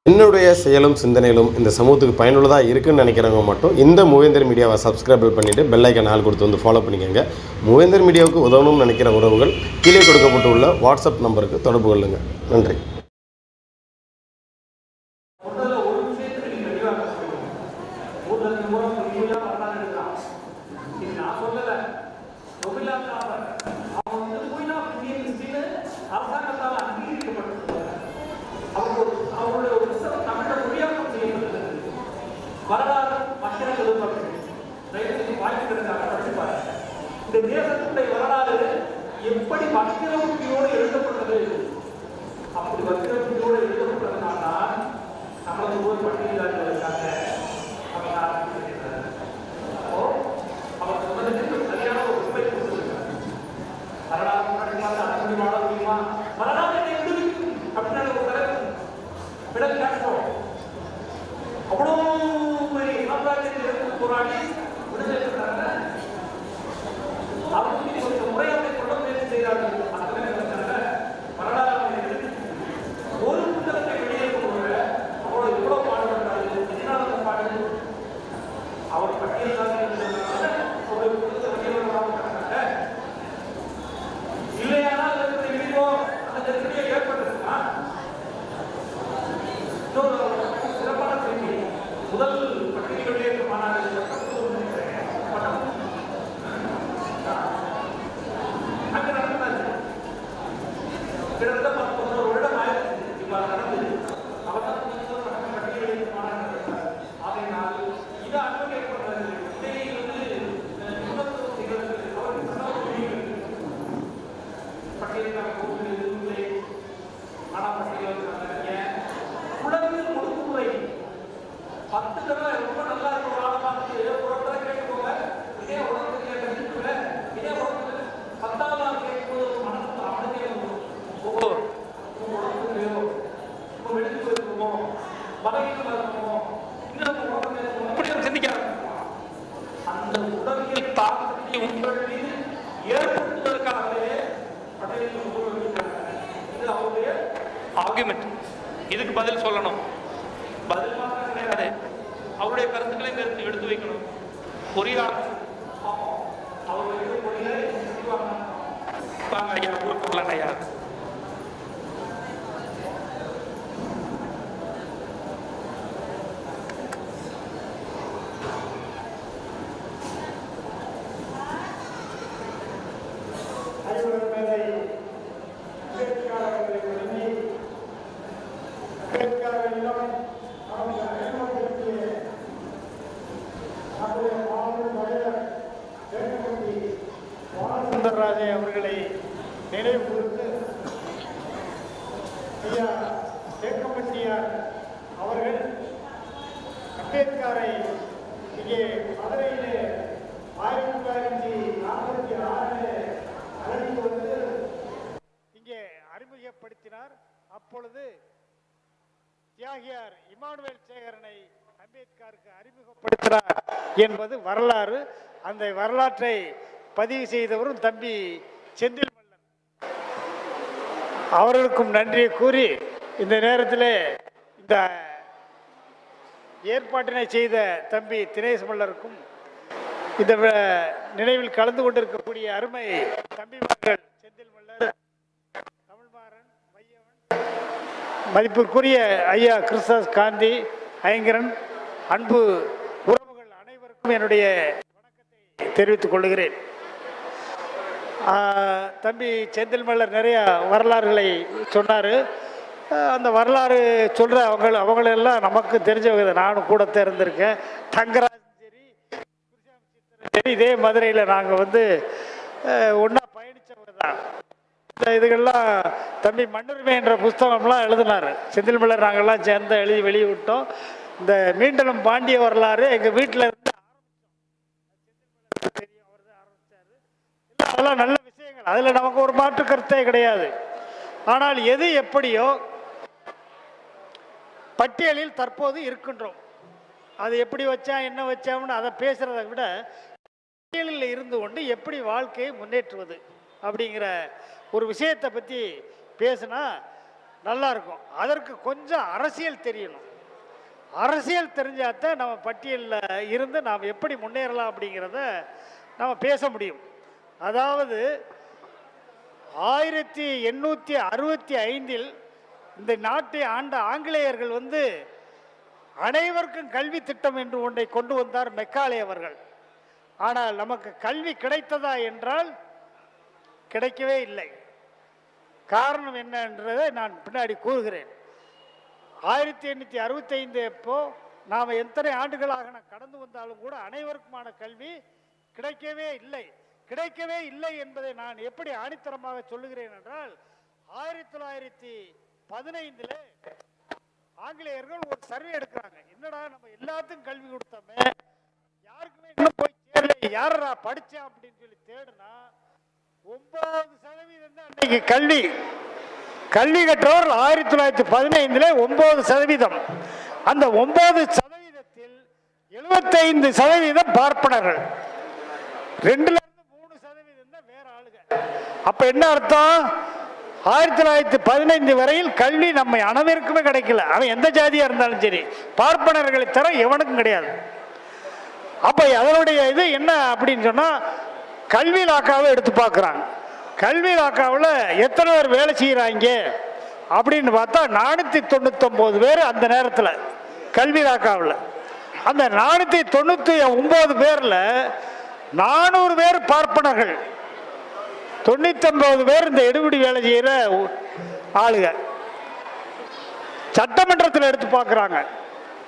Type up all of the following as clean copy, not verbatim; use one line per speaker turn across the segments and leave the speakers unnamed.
என்னுடைய செயலும் சிந்தனையிலும் இந்த சமூகத்துக்கு பயனுள்ளதாக இருக்குன்னு நினைக்கிறவங்க மட்டும் இந்த மூவேந்தர் மீடியாவை சப்ஸ்கிரைப் பண்ணிவிட்டு பெல் ஐக்கான் ஆல் கொடுத்து வந்து ஃபாலோ பண்ணிக்கோங்க. மூவேந்தர் மீடியாவுக்கு உதவணும்னு நினைக்கிற உறவுகள் கீழே கொடுக்கப்பட்டுள்ள வாட்ஸ்அப் நம்பருக்கு தொடர்பு கொள்ளுங்கள். நன்றி.
வரலாறு மக்களுக்கு இந்த தேசத்துடைய வரலாறு எப்படி வக்கிர புத்தியோடு எழுதப்பட்டது. அப்படி வக்கிர புத்தியோடு எழுதப்பட்டதுனால நம்மளது ஒரு பட்டியலாளர்கள் இருக்காங்க. அவர் சொன்னதுக்கு சரியான ஒரு உண்மை கொடுத்துருக்காங்க. வரலாறு முன்னாடி அனுமதி வாழ முடியுமா, வரலாறு எழுதிக்கும் அப்படின்னு ஒரு தலைவர் விடல் காட்டுவோம். அவ்வளோ பெரிய இனப்பிராயத்தில் போராடி விடுதலை பெற்றாங்க. அவருக்கு ஒரு முறையாக கொள்ள முயற்சி செய்தார்கள். வரலாறு ஒரு புத்தகத்தை வெளியே கொண்டு அவ்வளோ எவ்வளவு பாடுபட்டார்கள். எதனால பாடு அவர் பட்டியலாக ஒரு புத்தகத்தை வெளியே இல்லையானால் அந்த நெருக்கடியை ஏற்பட்டிருக்கா. சிறப்பான செய்தி. முதல் பட்டியல் வெளியேற்ற மாநாடு அங்க நடந்தாச்சு. கிட்டத்தட்ட 11 வருடம் ஆயிடுச்சு இவ்வாறு நடந்தது. அவர் தான் பட்டியல் வெளியேற்ற மாநாடு நடத்தார். அதனால் இதை அட்வொகேட் பண்றது இதை பட்டியலுக்கான இல்லை. ஆனால் பட்டியல் குழந்தை ஒடுக்குமுறை 10 தடவை ரொம்ப நல்லா இருக்கும். ஆளை பார்த்து ஒரு தடவை கேட்டுக்கோங்க. இதே உலகத்துக்கு கேட்கல. இதே உலகத்துக்கு 10ஆவது கேட்கும்போது மனசு அவனுக்கே வெளியே போயிருக்குமோ, பலகீனமா இருக்குமோ, இன்னும் சிந்திக்க அந்த உடலியல் தாக்கத்தை உங்கள் மீது ஏற்படுத்துவதற்காகவே பட்டியலில் இது அவருடைய ஆர்குமெண்ட். இதுக்கு பதில் சொல்லணும். பதில் மாத்திரம் கிடையாது, அவருடைய கருத்துக்களை எடுத்து வைக்கணும். பொறியாளர் அவருடைய பொறியை ஐயா கொடுக்கலாம். ஐயா
அவர்களை நினைவு கூர்ந்து ஐயா தேக்கப்பட்டியார் அவர்கள் அம்பேத்கரை இங்கே மதுரையிலே 1946 அழைத்து வந்து இங்கே அறிமுகப்படுத்தினார். அப்பொழுது தியாகியார் இமானுவேல் சேகரனை அம்பேத்கருக்கு அறிமுகப்படுத்தினார் என்பது வரலாறு. அந்த வரலாற்றை பதிவு செய்தவரும் தம்பி செந்தில் மல்லர். அவர்களுக்கும் நன்றியை கூறி இந்த நேரத்தில் இந்த ஏற்பாட்டினை செய்த தம்பி தினேஷ் மல்லருக்கும் இந்த நினைவில் கலந்து கொண்டிருக்கக்கூடிய அருமை தம்பிமார்கள் செந்தில் மல்லர், தமிழ்மாறன், மையவன், மதிப்பிற்குரிய ஐயா கிறிஸ்தாஸ் காந்தி, ஐங்கரன், அன்பு உறவுகள் அனைவருக்கும் என்னுடைய வணக்கத்தை தெரிவித்துக் கொள்கிறேன். தம்பி செந்தில் மல்லர் நிறைய வரலாறுகளை சொன்னார். அந்த வரலாறு சொல்கிற அவங்களெல்லாம் நமக்கு தெரிஞ்சவங்க. நானும் கூட இருந்திருக்கேன். தங்கராஜ் சரி, இதே மதுரையில் நாங்கள் வந்து ஒன்றா பயணித்தவங்க தான். இந்த இதுகள்லாம் தம்பி மண்ணுரிமை என்ற புஸ்தகம்லாம் எழுதினார் செந்தில் மல்லர். நாங்கள்லாம் சேர்ந்து எழுதி வெளியிட்டோம். இந்த மீண்டலம் பாண்டிய வரலாறு எங்கள் வீட்டில் இருந்து தெரியும். அவர் தான் ஆரம்பித்தார். இல்லை, அதெல்லாம் நல்ல விஷயங்கள். அதில் நமக்கு ஒரு மாற்று கருத்தே கிடையாது. ஆனால் எது எப்படியோ பட்டியலில் தற்போது இருக்கின்றோம். அது எப்படி வச்சா என்ன வச்சான்னு அதை பேசுகிறத விட பட்டியலில் இருந்து கொண்டு எப்படி வாழ்க்கையை முன்னேற்றுவது அப்படிங்கிற ஒரு விஷயத்தை பற்றி பேசுனா நல்லா இருக்கும். அதற்கு கொஞ்சம் அரசியல் தெரியணும். அரசியல் தெரிஞ்சாதான் நம்ம பட்டியலில் இருந்து நாம் எப்படி முன்னேறலாம் அப்படிங்கிறத நம்ம பேச முடியும். அதாவது 1865 இந்த நாட்டை ஆண்ட ஆங்கிலேயர்கள் அனைவருக்கும் கல்வி திட்டம் என்று ஒன்றை கொண்டு வந்தார் மெக்காலே அவர்கள். ஆனால் நமக்கு கல்வி கிடைத்ததா என்றால் கிடைக்கவே இல்லை. காரணம் என்ன என்றதை நான் பின்னாடி கூறுகிறேன். 1865 எப்போ நாம் எத்தனை ஆண்டுகளாக கடந்து வந்தாலும் கூட அனைவருக்குமான கல்வி கிடைக்கவே இல்லை. கிடைக்கவே இல்லை என்பதை நான் எப்படி ஆணித்தரமாக சொல்லுகிறேன் என்றால் 1915 ஆங்கிலேயர்கள் ஒரு சர்வே எடுக்கிறாங்க. என்னடா நம்ம எல்லாத்துக்கும் கல்வி கொடுத்தோமே, யாருக்குமே இன்னும் போய் சேரல, யாரா படிச்சா அப்படின்னு சொல்லி தேடுனா 9% தான் அன்னைக்கு கல்வி கற்றவர் 1915 9%. அந்த 9%த்தில் 75% பார்ப்பனர்கள், 2-3% தான் வேற ஆளுங்க. அப்ப என்ன அர்த்தம்? 1915 வரையில் கல்வி நம்ம அனைவருக்குமே கிடைக்கல. அவன் எந்த ஜாதியா இருந்தாலும் சரி, பார்ப்பனர்களை தர எவனுக்கும் கிடையாது. அப்ப அதனுடைய இது என்ன அப்படின்னு சொன்னா, கல்வி லாக்காவை எடுத்து பார்க்குறாங்க. கல்வி லாக்காவில் எத்தனை பேர் வேலை செய்கிறாங்க அப்படின்னு பார்த்தா 499 பேர் அந்த நேரத்தில் கல்வி லாக்காவில். அந்த 499 பேரில் 400 பேர் பார்ப்பனர்கள், 99 பேர் இந்த எடுபிடி வேலை செய்கிற ஆளுங்க. சட்டமன்றத்தில் எடுத்து பார்க்குறாங்க.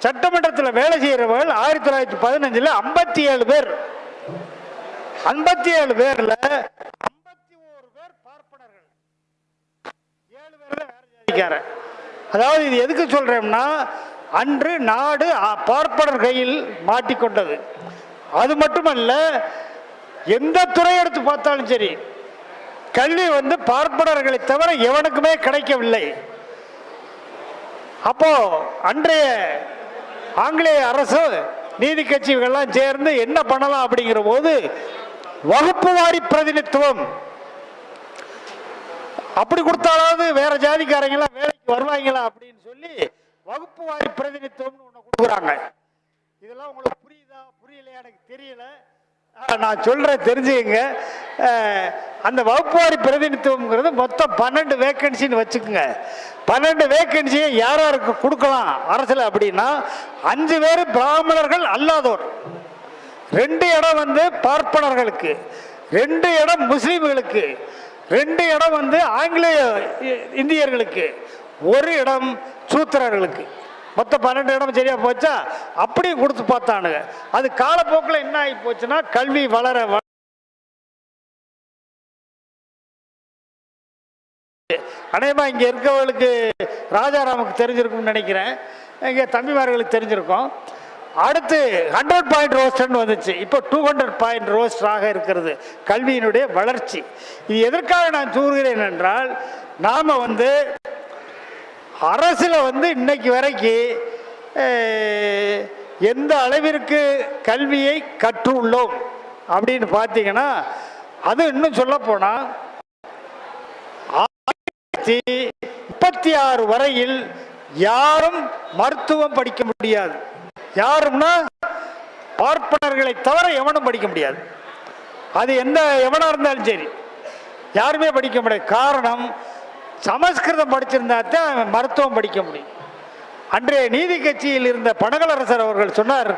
சட்டமன்றத்தில் வேலை செய்கிறவர்கள் 1915 57 பேர். 57 பேர்ல 51 பேர் பார்ப்பனர்கள், 7 பேர் வேற ஜாதிக்காரர். அதாவது இது எதுக்கு சொல்றேன்னா, அன்று நாடு பார்ப்பனர் கையில் மாட்டிக்கொண்டது. அது மட்டுமல்ல, எந்த துறை எடுத்து பார்த்தாலும் சரி கல்வி பார்ப்பனர்களை தவிர எவனுக்குமே கிடைக்கவில்லை. அப்போ அன்றைய ஆங்கிலேய அரசு நீதி கட்சிகள்லாம் சேர்ந்து என்ன பண்ணலாம் அப்படிங்கிற போது, வகுப்பு வாரி பிரதிநிதித்துவம் அப்படி கொடுத்தாலாவது வேற ஜாதிக்காரங்களாம் வேலைக்கு வருவாங்களா அப்படின்னு சொல்லி வகுப்பு வாரி பிரதிநிதித்துவம் ஒன்று கொடுக்குறாங்க. இதெல்லாம் உங்களுக்கு புரியுதா புரியலையா எனக்கு தெரியல, நான் சொல்றேன் தெரிஞ்சுக்கங்க. அந்த வகுப்பு வாரி பிரதிநிதித்துவம்ங்கிறது மொத்தம் 12 வேக்கன்சின்னு வச்சுக்கோங்க. 12 வேக்கன்சியை யார் யாருக்கு கொடுக்கலாம் அரசில் அப்படின்னா, 5 பேர் பிராமணர்கள் அல்லாதோர், 2 இடம் பார்ப்பனர்களுக்கு, 2 இடம் முஸ்லீம்களுக்கு, 2 இடம் ஆங்கிலேய இந்தியர்களுக்கு, 1 இடம் சூத்திரர்களுக்கு. மொத்தம் 12 இடம் சரியா போச்சா? அப்படியும் கொடுத்து பார்த்தானுங்க. அது காலப்போக்கில் என்ன ஆகி போச்சுன்னா, கல்வி வளர அநேகமா இங்க இருக்கவங்களுக்கு ராஜாராமுக்கு தெரிஞ்சிருக்கும்னு நினைக்கிறேன், இங்க தம்பிமார்களுக்கு தெரிஞ்சிருக்கும். அடுத்து 100 பாயிண்ட் ரோஸ்டர்னு வந்துச்சு. இப்போ 200 பாயிண்ட் ரோஸ்டராக இருக்கிறது கல்வியினுடைய வளர்ச்சி. இது எதற்காக நான் கூறுகிறேன் என்றால், நாம அரசுல இன்னைக்கு வரைக்கும் எந்த அளவிற்கு கல்வியை கற்றுள்ளோம் அப்படின்னு பார்த்தீங்கன்னா, அது இன்னும் சொல்ல போனா 1936 வரையில் யாரும் மருத்துவம் படிக்க முடியாது. யாரும்னா பார்ப்பனர்களை தவிர எவனும் படிக்க முடியாது. அது எந்த எவனா இருந்தாலும் சரி யாருமே படிக்க முடியாது. காரணம், சமஸ்கிருதம் படிச்சிருந்தா தான் மருத்துவம் படிக்க முடியும். அன்றைய நீதி கட்சியில் இருந்த பனகலரசர் அவர்கள் சொன்னார்,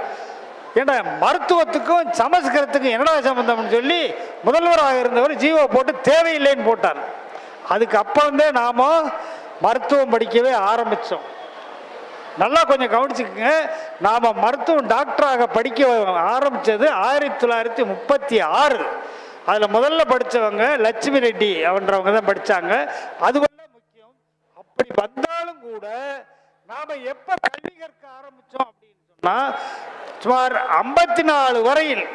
ஏன்னா மருத்துவத்துக்கும் சமஸ்கிருதத்துக்கும் என்னடா சம்பந்தம்னு சொல்லி முதல்வராக இருந்தவர் ஜீவோ போட்டு தேவையில்லைன்னு போட்டார். அதுக்கு அப்புறம்தே நாம மருத்துவம் படிக்கவே ஆரம்பித்தோம். நல்லா கொஞ்சம் கவனிச்சுக்கோங்க, நாம் மருத்துவம் டாக்டராக படிக்க ஆரம்பித்தது 1936. அதில் முதல்ல படித்தவங்க லட்சுமி ரெட்டி அவன்றவங்க தான் படித்தாங்க. அதுவெல்லாம் முக்கியம். அப்படி வந்தாலும் கூட நாம் எப்போ கல்வி கற்க ஆரம்பித்தோம் அப்படின்னு சொன்னால், சுமார் 54 வரையில்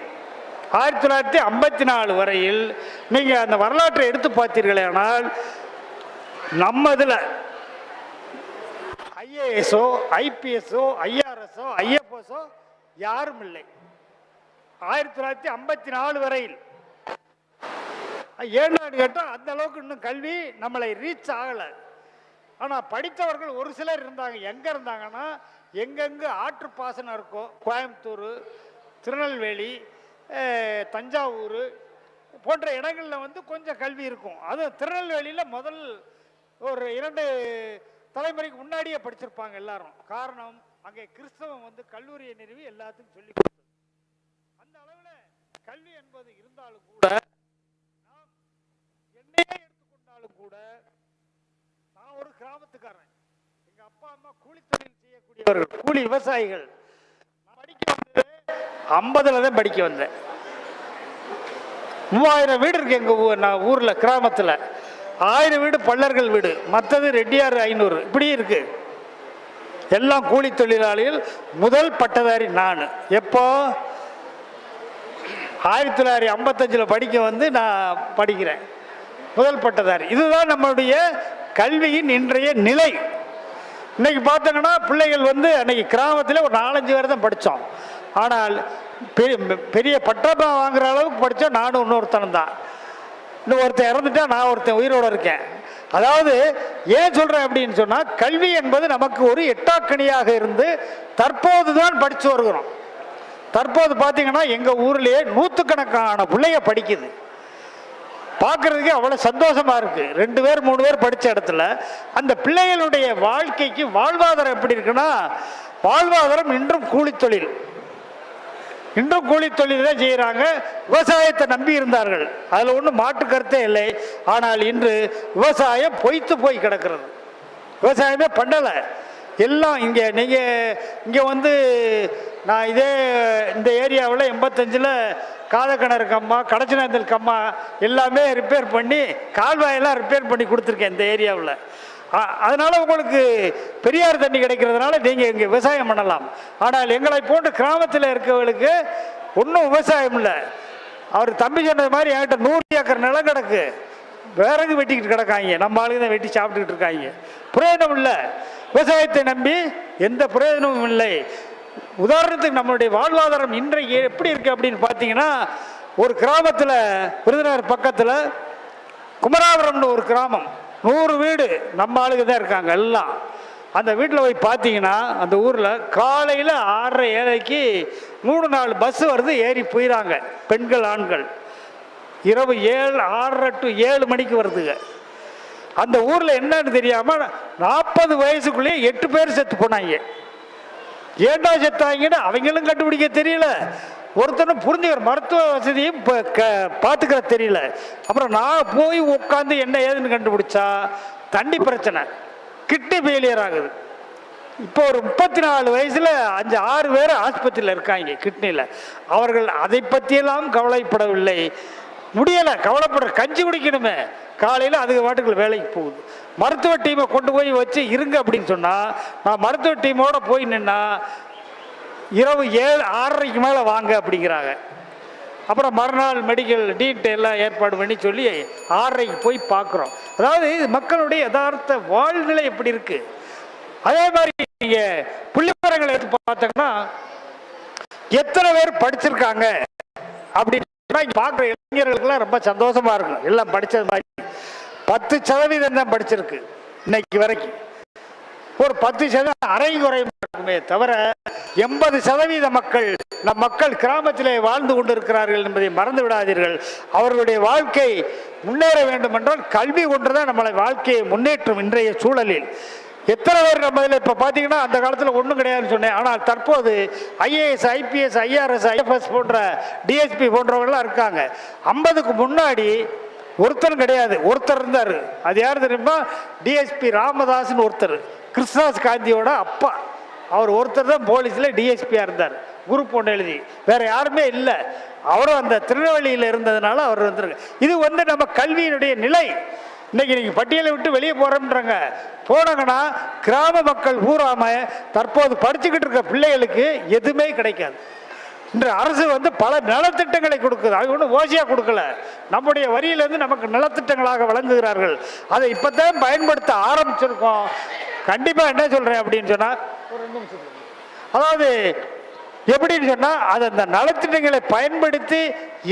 1954 வரையில் நீங்கள் அந்த வரலாற்றை எடுத்து பார்த்தீர்களே ஆனால், நம்ம இதில் ஐஏஎஸோ ஐபிஎஸ்ஓ ஐஆர்எஸோ ஐஎஃப்எஸோ யாரும் இல்லை. 1954 வரையில். ஏன்னு கேட்டால் அந்த அளவுக்கு இன்னும் கல்வி நம்மளை ரீச் ஆகலை. ஆனால் படித்தவர்கள் ஒரு சிலர் இருந்தாங்க. எங்கே இருந்தாங்கன்னா, எங்கெங்கே ஆற்று பாசனம் இருக்கோ, கோயம்புத்தூர், திருநெல்வேலி, தஞ்சாவூர் போன்ற இடங்களில் வந்து கொஞ்சம் கல்வி இருக்கும். அது திருநெல்வேலியில் முதல் ஒரு 2 தலைமுறைக்கு முன்னாடியே படிச்சிருப்பாங்க எல்லாரும். காரணம், அங்கே கிறிஸ்தவம் வந்து கல்லூரியை நிறுவி எல்லாத்துக்கும் சொல்லி கொடுத்தது. அந்த அளவில் கல்வி என்பது இருந்தாலும் கூட, நாம் என்னையே எடுத்துக்கொண்டாலும் கூட, நான் ஒரு கிராமத்துக்காரன். எங்க அப்பா அம்மா கூலி தொழில் செய்யக்கூடியவர்கள், கூலி விவசாயிகள். நான் படிக்க வந்தது 50ல் தான் படிக்க வந்தேன். 3000 வீடு இருக்கு எங்க நான் ஊர்ல, கிராமத்துல 1000 வீடு பள்ளர்கள் வீடு, மற்றது ரெட்டியார் 500, இப்படி இருக்கு. எல்லாம் கூலி தொழிலாளிகள். முதல் பட்டதாரி நான். எப்போ? 1955 படிக்க வந்து நான் படிக்கிறேன், முதல் பட்டதாரி. இதுதான் நம்மளுடைய கல்வியின் இன்றைய நிலை. இன்னைக்கு பார்த்தோங்கன்னா பிள்ளைகள் வந்து அன்னைக்கு கிராமத்தில் ஒரு 4-5 பேர் தான் படித்தோம். ஆனால் பெரிய பட்டமா வாங்குற அளவுக்கு படித்தோம். நானும் இன்னொருத்தனும் தான். இன்னும் ஒருத்தன் இறந்துட்டா, நான் ஒருத்தன் உயிரோடு இருக்கேன். அதாவது ஏன் சொல்கிறேன் அப்படின்னு சொன்னால், கல்வி என்பது நமக்கு ஒரு எட்டாக்கணியாக இருந்து தற்போது தான் படித்து வருகிறோம். தற்போது பார்த்தீங்கன்னா எங்கள் ஊர்லேயே 100கணக்கான பிள்ளைங்க படிக்குது. பார்க்குறதுக்கு அவ்வளோ சந்தோஷமாக இருக்குது. 2 பேர் 3 பேர் படித்த இடத்துல அந்த பிள்ளைகளுடைய வாழ்க்கைக்கு வாழ்வாதாரம் எப்படி இருக்குன்னா, வாழ்வாதாரம் இன்றும் கூலித்தொழில். இன்றும் கூலி தொழில் தான் செய்கிறாங்க. விவசாயத்தை நம்பி இருந்தார்கள், அதில் ஒன்றும் மாற்று கருத்தே இல்லை. ஆனால் இன்று விவசாயம் பொய்த்து போய் கிடக்கிறது. விவசாயமே பண்ணலை. எல்லாம் இங்கே இங்கே வந்து நான் இந்த ஏரியாவில் 85ல் காதக்கிணறு கம்மா, கடச்சினந்தல் கம்மா எல்லாமே ரிப்பேர் பண்ணி, கால்வாயெல்லாம் ரிப்பேர் பண்ணி கொடுத்துருக்கேன் இந்த ஏரியாவில். அதனால் உங்களுக்கு பெரியார் தண்ணி கிடைக்கிறதுனால நீங்கள் இங்கே விவசாயம் பண்ணலாம். ஆனால் எங்களை போன்ற கிராமத்தில் இருக்கவங்களுக்கு ஒன்றும் விவசாயம் இல்லை. அவர் தம்பி சொன்னது மாதிரி என்கிட்ட 100 ஏக்கர் நிலம் கிடக்கு, விறகு வெட்டிக்கிட்டு கிடக்காங்க. நம்ம ஆளுங்க தான் வெட்டி சாப்பிட்டுக்கிட்டு இருக்காங்க. பிரயோஜனம் இல்லை. விவசாயத்தை நம்பி எந்த பிரயோஜனமும் இல்லை. உதாரணத்துக்கு நம்மளுடைய வாழ்வாதாரம் இன்றைக்கு எப்படி இருக்குது அப்படின்னு பார்த்தீங்கன்னா, ஒரு கிராமத்தில், விருதுநகர் பக்கத்தில் குமராபுரம்னு ஒரு கிராமம், 100 வீடு நம்ம ஆளுங்க தான் இருக்காங்க எல்லாம். அந்த வீட்டில் போய் பார்த்தீங்கன்னா, அந்த ஊரில் காலையில் 6:30-7க்கு 3-4 பஸ் வருது, ஏறி போயிடாங்க பெண்கள் ஆண்கள். இரவு 6:30 to 7 மணிக்கு வருதுங்க. அந்த ஊரில் என்னன்னு தெரியாமல் 40 வயசுக்குள்ளேயே 8 பேர் செத்து போனாங்க. ஏண்டா செத்தாங்கன்னு அவங்களும் கண்டுபிடிக்க தெரியல, ஒருத்தனும் புரிஞ்சுக்கிற மருத்துவ வசதியும் பார்த்துக்கிற தெரியல. அப்புறம் நான் போய் உட்காந்து என்ன ஏதுன்னு கண்டுபிடிச்சா, தண்ணி பிரச்சனை, கிட்னி ஃபெயிலியர் ஆகுது. இப்போ ஒரு 34 வயசில் 5-6 பேர் ஆஸ்பத்திரியில் இருக்காங்க கிட்னியில். அவர்கள் அதை பற்றியெல்லாம் கவலைப்படவில்லை. முடியலை, கவலைப்படுற. கஞ்சி குடிக்கணுமே, காலையில் அதுக்கு வாட்டுக்குள்ள வேலைக்கு போகுது. மருத்துவ டீமை கொண்டு போய் வச்சு இருங்க அப்படின்னு சொன்னால், நான் மருத்துவ டீமோடு போய் நின்னா இரவு 7-6:30க்கு மேலே வாங்க அப்படிங்கிறாங்க. அப்புறம் மறுநாள் மெடிக்கல் டீட்டெயிலாம் ஏற்பாடு பண்ணி சொல்லி 6:30க்கு போய் பார்க்குறோம். அதாவது மக்களுடைய யதார்த்த வாழ்நிலை எப்படி இருக்குது. அதே மாதிரி நீங்கள் புள்ளிவிவரங்களை எடுத்து பார்த்தோம்னா, எத்தனை பேர் படிச்சிருக்காங்க அப்படின்னு பார்க்குற இளைஞர்களுக்கெல்லாம் ரொம்ப சந்தோஷமாக இருக்கும். எல்லாம் படித்தது மாதிரி 10% தான் படிச்சிருக்கு இன்னைக்கு வரைக்கும். ஒரு 10% அரைகுறையும் இருக்குமே தவிர 80% மக்கள், நம் மக்கள் கிராமத்திலே வாழ்ந்து கொண்டிருக்கிறார்கள் என்பதை மறந்து விடாதீர்கள். அவர்களுடைய வாழ்க்கை முன்னேற வேண்டும் என்றால் கல்வி ஒன்றுதான் நம்மளை வாழ்க்கையை முன்னேற்றும். இன்றைய சூழலில் எத்தனை பேர் நம்ம இதில் இப்போ பார்த்தீங்கன்னா, அந்த காலத்தில் ஒன்றும் கிடையாதுன்னு சொன்னேன். ஆனால் தற்போது ஐஏஎஸ், ஐபிஎஸ், ஐஆர்எஸ், ஐஎஃப்எஸ் போன்ற டிஎஸ்பி போன்றவர்கள்லாம் இருக்காங்க. 50க்கு முன்னாடி ஒருத்தரும் கிடையாது, ஒருத்தர் இருந்தார். அது யார் தெரியுமா? டிஎஸ்பி ராமதாஸ்னு ஒருத்தர், கிருஷ்ணதாஸ் காந்தியோட அப்பா. அவர் ஒருத்தர் தான் போலீஸில் டிஎஸ்பியாக இருந்தார், குரூப் ஒன்று எழுதி. வேறு யாருமே இல்லை. அவரும் அந்த திருநெல்வேலியில் இருந்ததுனால அவர் வந்துருக்கு. இது வந்து நம்ம கல்வியினுடைய நிலை. இன்னைக்கு நீங்கள் பட்டியலை விட்டு வெளியே போகிறோம்ன்றாங்க. போனாங்கன்னா கிராம மக்கள் பூராம தற்போது படிச்சுக்கிட்டு இருக்க பிள்ளைகளுக்கு எதுவுமே கிடைக்காது. இன்று அரசு வந்து பல நலத்திட்டங்களை கொடுக்குது. அது ஒன்றும் ஓசியாக கொடுக்கல, நம்முடைய வரியிலேருந்து நமக்கு நலத்திட்டங்களாக வழங்குகிறார்கள். அதை இப்போ தான் பயன்படுத்த ஆரம்பிச்சிருக்கோம். கண்டிப்பாக என்ன சொல்கிறேன் அப்படின்னு சொன்னால், ஒரு 2 நிமிஷம், அதாவது எப்படின்னு சொன்னால், அது அந்த நலத்திட்டங்களை பயன்படுத்தி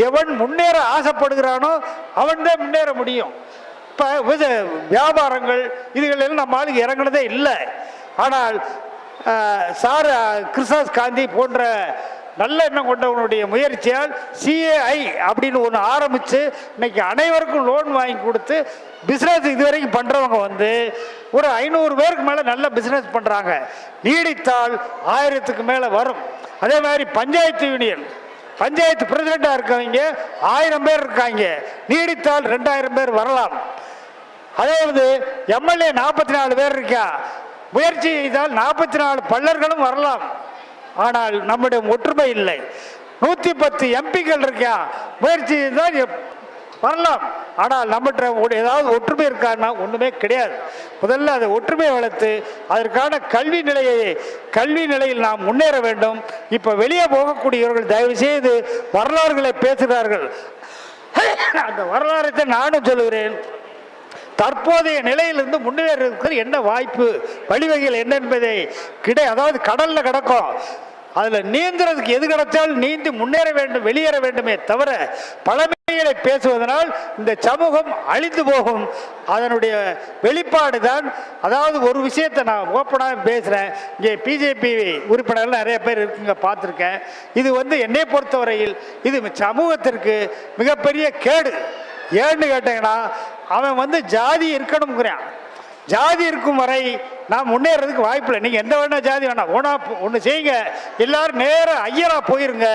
எவன் முன்னேற ஆசைப்படுகிறானோ அவன் தான் முன்னேற முடியும். இப்போ வியாபாரங்கள் இதுகளெல்லாம் நம்ம ஆளுக்கு இறங்குனதே இல்லை. ஆனால் சார் கிருஷ்ணதாஸ் காந்தி போன்ற நல்ல எண்ணம் கொண்டவனுடைய முயற்சியால் சிஏஐ அப்படின்னு ஒன்று ஆரம்பித்து இன்னைக்கு அனைவருக்கும் லோன் வாங்கி கொடுத்து பிஸ்னஸ் இதுவரைக்கும் பண்ணுறவங்க வந்து ஒரு 500 பேருக்கு மேலே நல்ல பிஸ்னஸ் பண்ணுறாங்க. நீடித்தால் 1000க்கு மேலே வரும். அதே மாதிரி பஞ்சாயத்து யூனியன் பஞ்சாயத்து பிரசிடெண்ட்டாக இருக்கவங்க 1000 பேர் இருக்காங்க. நீடித்தால் 2000 பேர் வரலாம். அதே வந்து எம்எல்ஏ 44 பேர் இருக்கா. முயற்சி செய்தால் 44 பல்லர்களும் வரலாம். ஆனால் நம்முடைய ஒற்றுமை இல்லை. 110 எம்பிக்கள் இருக்கா. முயற்சி செய்தால் வரலாம். ஆனால் நம்மகிட்ட ஏதாவது ஒற்றுமை இருக்கான்னா ஒன்றுமே கிடையாது. முதல்ல அதை ஒற்றுமையை வளர்த்து அதற்கான கல்வி நிலையில் நாம் முன்னேற வேண்டும். இப்போ வெளியே போகக்கூடியவர்கள் தயவு செய்து வரலாறுகளை பேசுகிறார்கள். அந்த வரலாற்றை நானும் சொல்லுகிறேன். தற்போதைய நிலையிலிருந்து முன்னேறதுக்கு என்ன வாய்ப்பு, வழிவகைகள் என்ன என்பதை அதாவது கடல்ல கிடக்கும். அதில் நீந்துறதுக்கு எது கிடைச்சாலும் நீந்தி முன்னேற வேண்டும், வெளியேற வேண்டுமே தவிர பழமைகளை பேசுவதனால் இந்த சமூகம் அழிந்து போகும். அதனுடைய வெளிப்பாடு தான். அதாவது ஒரு விஷயத்தை நான் ஓப்பனாக பேசுகிறேன். இங்கே பிஜேபி உறுப்பினர்கள் நிறைய பேர் இருக்குங்க, பார்த்துருக்கேன். இது வந்து என்னை பொறுத்தவரையில் இது சமூகத்திற்கு மிகப்பெரிய கேடு. ஏன்னு கேட்டீங்கன்னா அவன் வந்து ஜாதி இருக்கணுங்கிறான். ஜாதி இருக்கும் வரை நான் முன்னேறதுக்கு வாய்ப்பு இல்லை. நீங்கள் எந்த வேணா ஜாதி வேணாம், ஒன்று செய்யுங்க, எல்லாரும் நேராக ஐயராக போயிருங்க,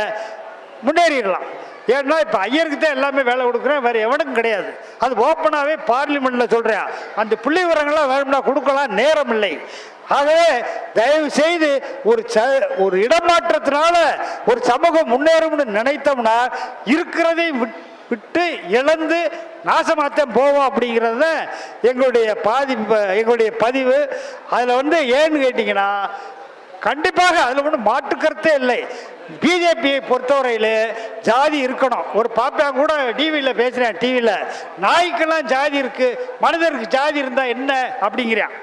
முன்னேறிடலாம். ஏன்னா இப்போ ஐயருக்கு தான் எல்லாமே வேலை கொடுக்குறேன், வேறு எவனுக்கும் கிடையாது. அது ஓப்பனாகவே பார்லிமெண்ட்டில் சொல்கிறேன். அந்த புள்ளி விவரங்கள்லாம் வேணும்னா கொடுக்கலாம், நேரம் இல்லை. ஆகவே தயவு செய்து ஒரு இடமாற்றத்தினால ஒரு சமூகம் முன்னேறும்னு நினைத்தோம்னா இருக்கிறதை விட்டு இழந்து நாசமாத்தான் போவோம். அப்படிங்கிறது தான் எங்களுடைய பதிவு. அதில் வந்து ஏன்னு கேட்டிங்கன்னா கண்டிப்பாக அதில் ஒன்றும் மாற்றுக்கருத்தே இல்லை. பிஜேபியை பொறுத்தவரையில் ஜாதி இருக்கணும். ஒரு பாப்பா கூட டிவியில் பேசுகிறேன், டிவியில் நாய்க்கெல்லாம் ஜாதி இருக்குது, மனிதருக்கு ஜாதி இருந்தால் என்ன அப்படிங்கிறான்.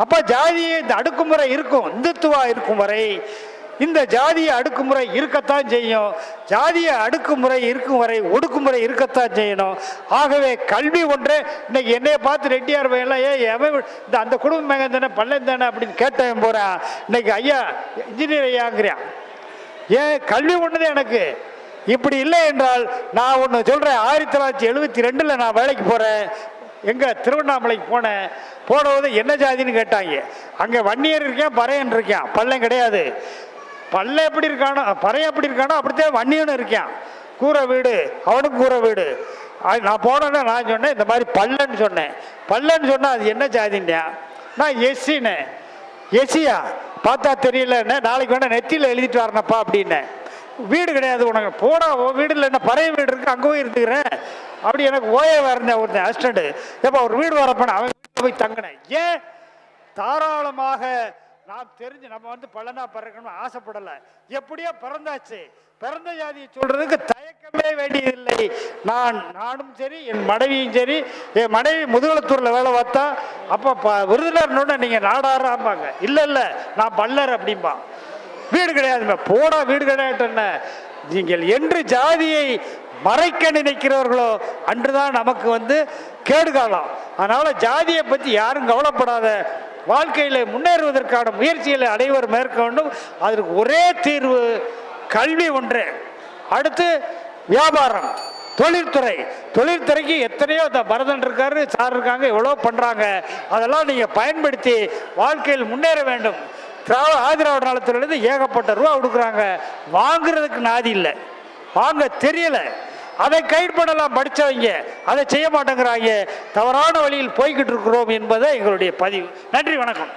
அப்போ ஜாதியை இந்த அடுக்குமுறை இருக்கும், இந்துத்துவா இருக்கும் வரை இந்த ஜாதிய அடுக்குமுறை இருக்கத்தான் செய்யும். ஜாதிய அடுக்குமுறை இருக்கும் வரை ஒடுக்குமுறை இருக்கத்தான் செய்யணும். ஆகவே கல்வி ஒன்றே. இன்னைக்கு என்னைய பார்த்து ரெட்டியார் பையன்லாம் இந்த அந்த குடும்பம் மேகம் தானே பள்ளம் தானே அப்படின்னு கேட்டவன் போகிறான். இன்னைக்கு ஐயா இன்ஜினியர் ஐயாங்கிறான். ஏன் கல்வி ஒன்றுதான் எனக்கு. இப்படி இல்லை என்றால் நான் ஒன்று சொல்கிறேன். 1972 நான் வேலைக்கு போகிறேன். எங்கே திருவண்ணாமலைக்கு போனபோது என்ன ஜாதின்னு கேட்டாங்க. அங்கே வன்னியர் இருக்கேன், பறையன் இருக்கேன், பள்ளம் கிடையாது. பல்ல எப்படி இருக்கானோ பறைய எப்படி இருக்கானோ அப்படித்தான் வன்னியன்னு இருக்கான். கூரை வீடு, அவனுக்கு கூரை வீடு. நான் போனேன்னா நான் சொன்னேன் இந்த மாதிரி பல்லன்னு சொன்னேன். பல்லன்னு சொன்னால் அது என்ன ஜாதின்யா? நான் எஸ்சின்னு. எஸ்சியா பார்த்தா தெரியலன்னு, நாளைக்கு வேணா நெத்தியில் எழுதிட்டு வரணுப்பா அப்படின்னேன். வீடு கிடையாது உனக்கு, போடா வீடு இல்லை, என்ன பறைய வீடு இருக்குது, அங்கே போய் இருந்துக்கிறேன் அப்படி. எனக்கு ஓயவே இருந்தேன் ஒருத்தன் அசிஸ்டண்ட்டு. எப்போ ஒரு வீடு வரப்போனேன், அவன் வீட்டில் போய் தங்கினேன். ஏன்? தாராளமாக நாம் தெரிஞ்சு நம்ம வந்து பலனா பிறக்கணும்னு ஆசைப்படலை. எப்படியோ பிறந்தாச்சு. பிறந்த ஜாதியை சொல்றதுக்கு தயக்கமே வேண்டியதில்லை. நானும் சரி, என் மனைவியும் சரி. என் மனைவி முதுகுளத்தூரில் வேலை பார்த்தா அப்போ விருதுநர்னு நீங்கள் நாடாராம்பாங்க. இல்லை நான் பல்லர் அப்படிம்பா. வீடு கிடையாதுங்க, போடா வீடு கிடையாதுன்னு. நீங்கள் என்று ஜாதியை மறைக்க நினைக்கிறவர்களோ அன்றுதான் நமக்கு வந்து கேடுகாலம். அதனால ஜாதியை பற்றி யாரும் கவலைப்படாத. வாழ்க்கையில் முன்னேறுவதற்கான முயற்சிகளை அனைவரும் மேற்க வேண்டும். அதற்கு ஒரே தீர்வு கல்வி ஒன்றே. அடுத்து வியாபாரம், தொழில்துறைக்கு எத்தனையோ பரதன் இருக்காரு, சார் இருக்காங்க, எவ்வளோ பண்ணுறாங்க. அதெல்லாம் நீங்கள் பயன்படுத்தி வாழ்க்கையில் முன்னேற வேண்டும். ஆதிராவிட நலத்திலிருந்து ஏகப்பட்ட ரூபா கொடுக்குறாங்க, வாங்குறதுக்கு நாதி இல்லை, வாங்க தெரியலை. அதை கைட் பண்ணலாம் படித்தவங்க, அதை செய்ய மாட்டேங்கிறாங்க. தவறான வழியில் போய்கிட்டு இருக்கிறோம் என்பதை எங்களுடைய பதிவு. நன்றி, வணக்கம்.